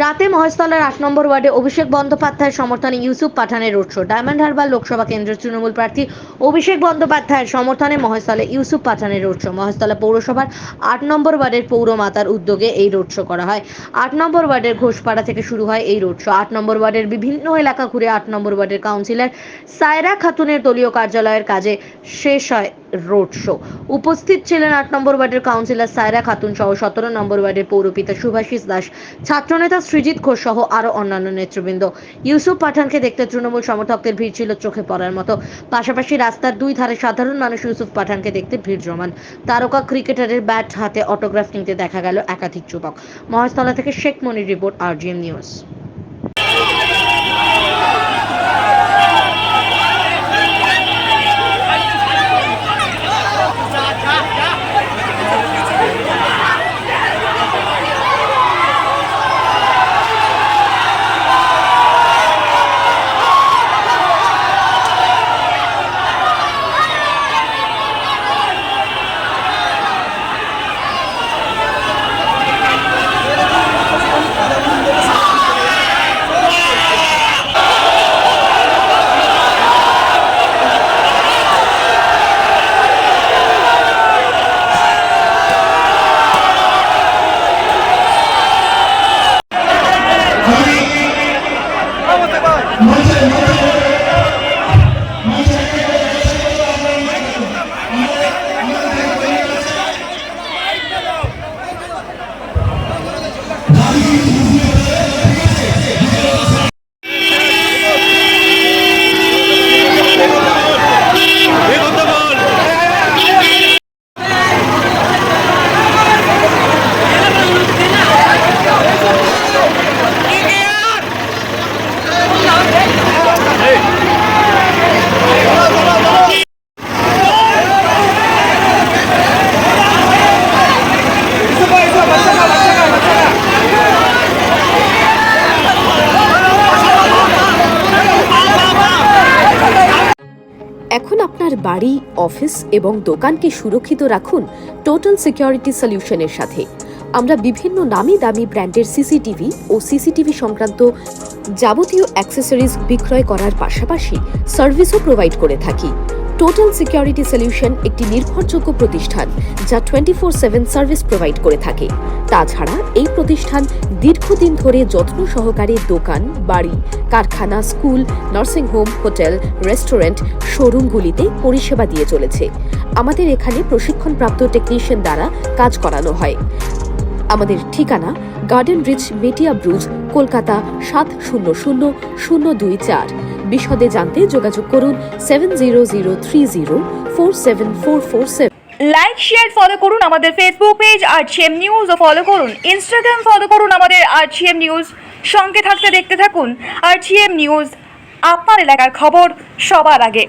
রাতে মহেশতলার ৮ নম্বর ওয়ার্ডে অভিষেক বন্দ্যোপাধ্যায়ের সমর্থনে ইউসুফ পাঠানের রোড শো। ডায়মন্ড হারবার লোকসভা কেন্দ্রের তৃণমূল প্রার্থী অভিষেক বন্দ্যোপাধ্যায়ের সমর্থনে মহেশতলে ইউসুফ পাঠানের রোড শো। মহেশতলা পৌরসভার ৮ নম্বর ওয়ার্ডের পৌরমাতার উদ্যোগে এই রোড শো করা হয়। ৮ নম্বর ওয়ার্ডের ঘোষপাড়া থেকে শুরু হয় এই রোড শো। ৮ নম্বর ওয়ার্ডের বিভিন্ন এলাকা ঘুরে ৮ নম্বর ওয়ার্ডের কাউন্সিলর সায়রা খাতুনের দলীয় কার্যালয়ের কাজে শেষ হয় রোড শো। উপস্থিত ছিলেন ৮ নম্বর ওয়ার্ডের কাউন্সিলর সায়রা খাতুন সহ ১৭ নম্বর ওয়ার্ডের পৌরপিতা সুভাষিস দাস, ছাত্রনেতা সৃজিত ঘোষ সহ আরো অন্যান্য নেতৃবৃন্দ। ইউসুফ পাঠানকে দেখতে তৃণমূল সমর্থকদের ভিড় ছিল চোখে পড়ার মতো। পাশাপাশি রাস্তার দুই ধারে সাধারণ মানুষ ইউসুফ পাঠানকে দেখতে ভিড় জমান। তারকা ক্রিকেটারের ব্যাট হাতে অটোগ্রাফ নিতে দেখা গেল একাধিক যুবক। মহেশতলা থেকে শেখ মনির রিপোর্ট, RGM নিউজ। এখন আপনার বাড়ি, অফিস এবং দোকানকে সুরক্ষিত রাখুন টোটাল সিকিউরিটি সলিউশনের সাথে। আমরা বিভিন্ন নামি দামি ব্র্যান্ডের সিসিটিভি ও সিসিটিভি সংক্রান্ত যাবতীয় অ্যাক্সেসরিজ বিক্রয় করার পাশাপাশি সার্ভিসও প্রোভাইড করে থাকি। টোটাল সিকিউরিটি সলিউশন একটি নির্ভরযোগ্য প্রতিষ্ঠান যা 24/7 সার্ভিস প্রোভাইড করে থাকে। তাছাড়া এই প্রতিষ্ঠান দীর্ঘদিন ধরে যত্ন সহকারে দোকান, বাড়ি, কারখানা, স্কুল, নার্সিংহোম, হোটেল, রেস্টুরেন্ট, শোরুমগুলিতে পরিষেবা দিয়ে চলেছে। আমাদের এখানে প্রশিক্ষণপ্রাপ্ত টেকনিশিয়ান দ্বারা কাজ করানো হয়। আমাদের ঠিকানা গার্ডেন রিচ, মেটিয়া ব্রুজ, কলকাতা 700024। বিশদে জানতে যোগাযোগ করুন 7003047447। লাইক, শেয়ার, ফলো করুন আমাদের ফেসবুক পেজ RGM নিউজ ও ফলো করুন ইনস্টাগ্রাম, ফলো করুন আমাদের RGM নিউজ। সঙ্গে থাকতে দেখতে থাকুন RGM নিউজ, আপনার এলাকার খবর সবার আগে।